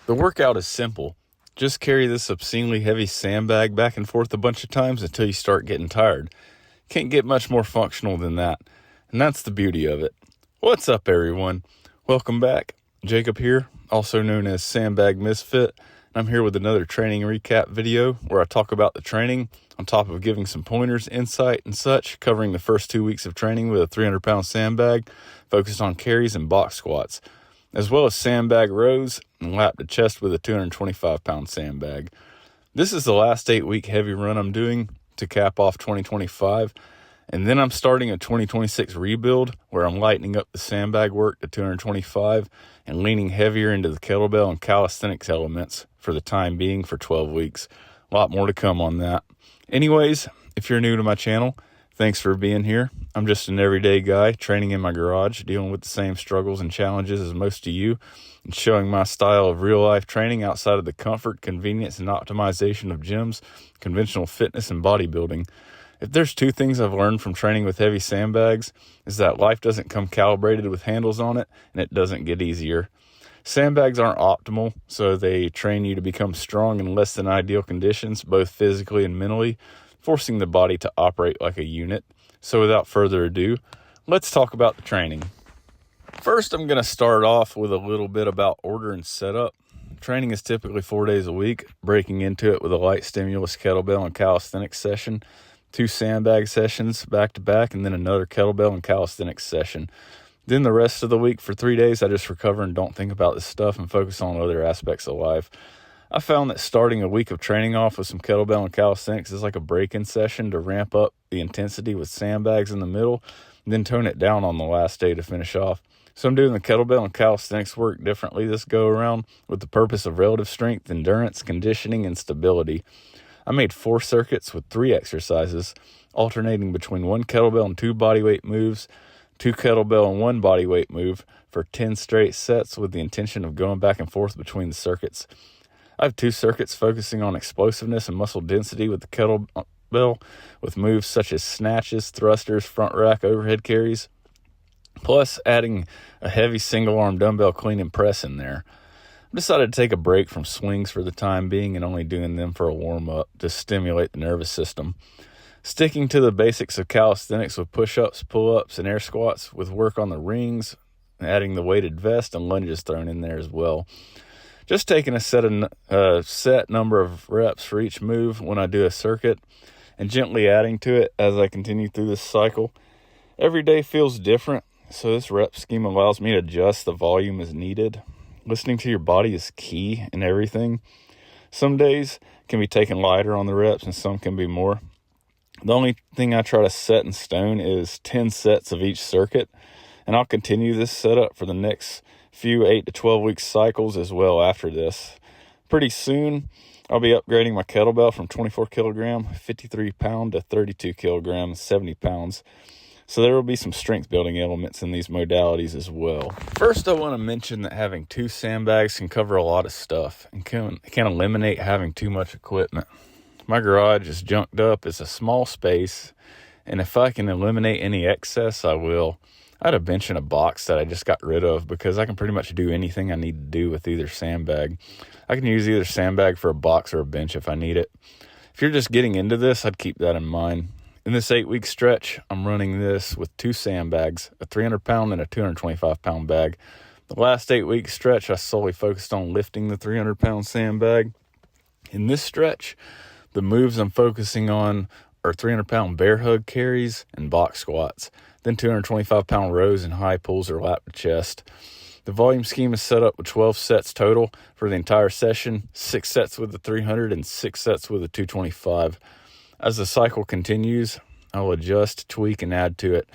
The workout is simple. Just carry this obscenely heavy sandbag back and forth a bunch of times until you start getting tired. Can't get much more functional than that. And that's the beauty of it. What's up, everyone? Welcome back. Jacob here, also known as Sandbag Misfit. I'm here with another training recap video where I talk about the training on top of giving some pointers, insight, and such, covering the first 2 weeks of training with a 300-pound sandbag focused on carries and box squats, as well as sandbag rows and lap to chest with a 225-pound sandbag. This is the last 8-week heavy run I'm doing to cap off 2025, and then I'm starting a 2026 rebuild where I'm lightening up the sandbag work to 225 and leaning heavier into the kettlebell and calisthenics elements for the time being for 12 weeks. A lot more to come on that. Anyways, if you're new to my channel, thanks for being here. I'm just an everyday guy training in my garage, dealing with the same struggles and challenges as most of you, and showing my style of real-life training outside of the comfort, convenience, and optimization of gyms, conventional fitness, and bodybuilding. If there's two things I've learned from training with heavy sandbags, is that life doesn't come calibrated with handles on it, and it doesn't get easier. Sandbags aren't optimal, so they train you to become strong in less than ideal conditions, both physically and mentally, forcing the body to operate like a unit. So without further ado, let's talk about the training. First, I'm going to start off with a little bit about order and setup. Training is typically 4 days a week, breaking into it with a light stimulus kettlebell and calisthenics session, 2 sandbag sessions back to back, and then another kettlebell and calisthenics session. Then the rest of the week for 3 days, I just recover and don't think about this stuff and focus on other aspects of life. I found that starting a week of training off with some kettlebell and calisthenics is like a break-in session to ramp up the intensity with sandbags in the middle, and then tone it down on the last day to finish off. So I'm doing the kettlebell and calisthenics work differently this go-around with the purpose of relative strength, endurance, conditioning, and stability. I made 4 circuits with 3 exercises, alternating between 1 kettlebell and 2 bodyweight moves, 2 kettlebell and 1 bodyweight move for 10 straight sets with the intention of going back and forth between the circuits. I have 2 circuits focusing on explosiveness and muscle density with the kettlebell with moves such as snatches, thrusters, front rack, overhead carries, plus adding a heavy single-arm dumbbell clean and press in there. I decided to take a break from swings for the time being and only doing them for a warm-up to stimulate the nervous system. Sticking to the basics of calisthenics with push-ups, pull-ups, and air squats with work on the rings, adding the weighted vest and lunges thrown in there as well. Just taking a set number of reps for each move when I do a circuit and gently adding to it as I continue through this cycle. Every day feels different, so this rep scheme allows me to adjust the volume as needed. Listening to your body is key in everything. Some days can be taken lighter on the reps and some can be more. The only thing I try to set in stone is 10 sets of each circuit, and I'll continue this setup for the next few 8 to 12 week cycles as well after this. Pretty soon, I'll be upgrading my kettlebell from 24 kilogram, 53 pound to 32 kilogram, 70 pounds. So there will be some strength building elements in these modalities as well. First, I want to mention that having 2 sandbags can cover a lot of stuff and can eliminate having too much equipment. My garage is junked up. It's a small space, and if I can eliminate any excess, I will. I had a bench in a box that I just got rid of because I can pretty much do anything I need to do with either sandbag. I can use either sandbag for a box or a bench if I need it. If you're just getting into this, I'd keep that in mind. In this 8-week stretch, I'm running this with 2 sandbags, a 300-pound and a 225-pound bag. The last 8-week stretch, I solely focused on lifting the 300-pound sandbag. In this stretch, the moves I'm focusing on are 300-pound bear hug carries and box squats, then 225-pound rows and high pulls or lap to chest. The volume scheme is set up with 12 sets total for the entire session, 6 sets with the 300 and 6 sets with the 225. As the cycle continues, I'll adjust, tweak, and add to it.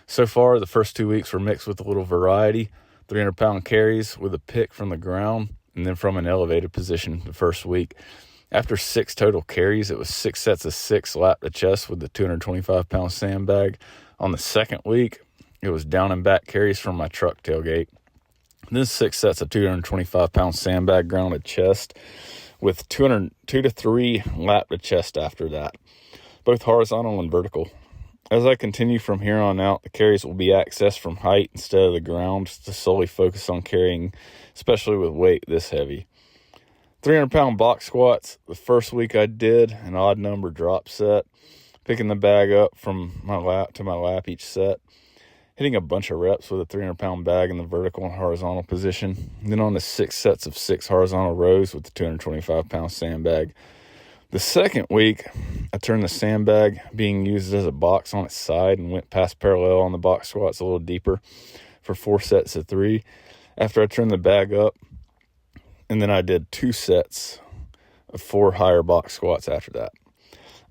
So far, the first 2 weeks were mixed with a little variety, 300-pound carries with a pick from the ground and then from an elevated position the first week. After 6 total carries, it was 6 sets of 6 lap to chest with the 225-pound sandbag. On the second week, it was down and back carries from my truck tailgate. Then 6 sets of 225-pound sandbag ground to chest with 2 to 3 lap to chest after that, both horizontal and vertical. As I continue from here on out, the carries will be accessed from height instead of the ground to solely focus on carrying, especially with weight this heavy. 300-pound box squats. The first week I did an odd number drop set, picking the bag up from my lap to my lap each set, hitting a bunch of reps with a 300-pound bag in the vertical and horizontal position, and then on to 6 sets of 6 horizontal rows with the 225-pound sandbag. The second week, I turned the sandbag being used as a box on its side and went past parallel on the box squats a little deeper for 4 sets of 3. After I turned the bag up, and then I did 2 sets of 4 higher box squats after that.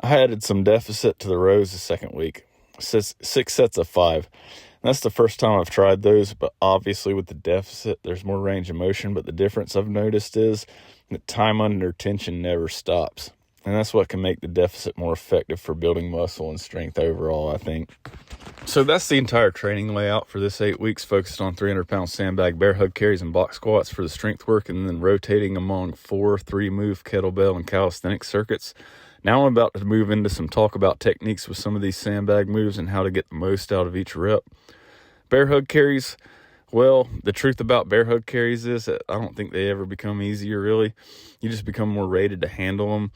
I added some deficit to the rows the second week, 6 sets of 5. And that's the first time I've tried those, but obviously with the deficit, there's more range of motion. But the difference I've noticed is that time under tension never stops. And that's what can make the deficit more effective for building muscle and strength overall, I think. So that's the entire training layout for this 8 weeks, focused on 300-pound sandbag, bear hug carries, and box squats for the strength work, and then rotating among 4 3-move kettlebell and calisthenics circuits. Now I'm about to move into some talk about techniques with some of these sandbag moves and how to get the most out of each rep. Bear hug carries, well, the truth about bear hug carries is that I don't think they ever become easier, really. You just become more rated to handle them.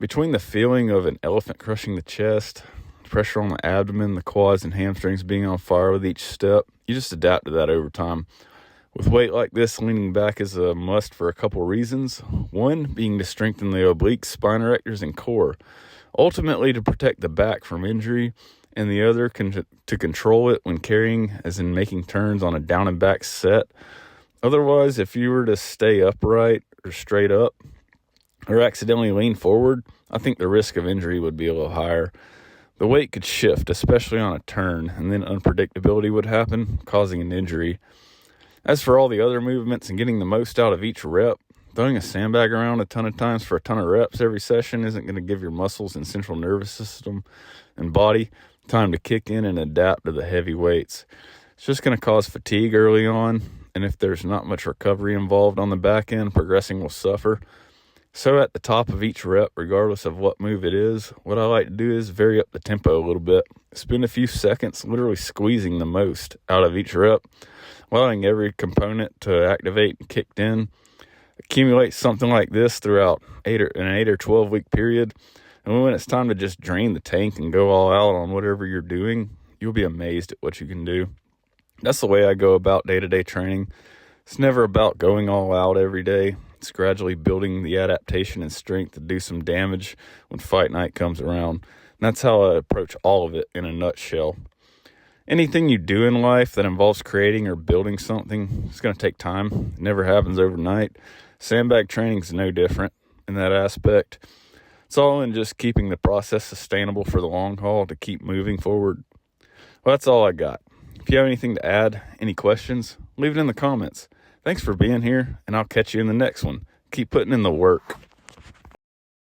Between the feeling of an elephant crushing the chest, pressure on the abdomen, the quads and hamstrings being on fire with each step, you just adapt to that over time. With weight like this, leaning back is a must for a couple reasons. One being to strengthen the obliques, spine erectors, and core, ultimately to protect the back from injury, and the other to control it when carrying, as in making turns on a down and back set. Otherwise, if you were to stay upright or straight up, or accidentally lean forward, I think the risk of injury would be a little higher. The weight could shift, especially on a turn, and then unpredictability would happen, causing an injury. As for all the other movements and getting the most out of each rep, throwing a sandbag around a ton of times for a ton of reps every session isn't going to give your muscles and central nervous system and body time to kick in and adapt to the heavy weights. It's just going to cause fatigue early on, and if there's not much recovery involved on the back end, progressing will suffer. So at the top of each rep, regardless of what move it is, what I like to do is vary up the tempo a little bit. Spend a few seconds literally squeezing the most out of each rep, allowing every component to activate and kicked in. Accumulate something like this throughout an 8 or 12 week period. And when it's time to just drain the tank and go all out on whatever you're doing, you'll be amazed at what you can do. That's the way I go about day-to-day training. It's never about going all out every day. It's gradually building the adaptation and strength to do some damage when fight night comes around. And that's how I approach all of it in a nutshell. Anything you do in life that involves creating or building something, it's going to take time. It never happens overnight. Sandbag training is no different in that aspect. It's all in just keeping the process sustainable for the long haul to keep moving forward. Well, that's all I got. If you have anything to add, any questions, leave it in the comments. Thanks for being here, and I'll catch you in the next one. Keep putting in the work.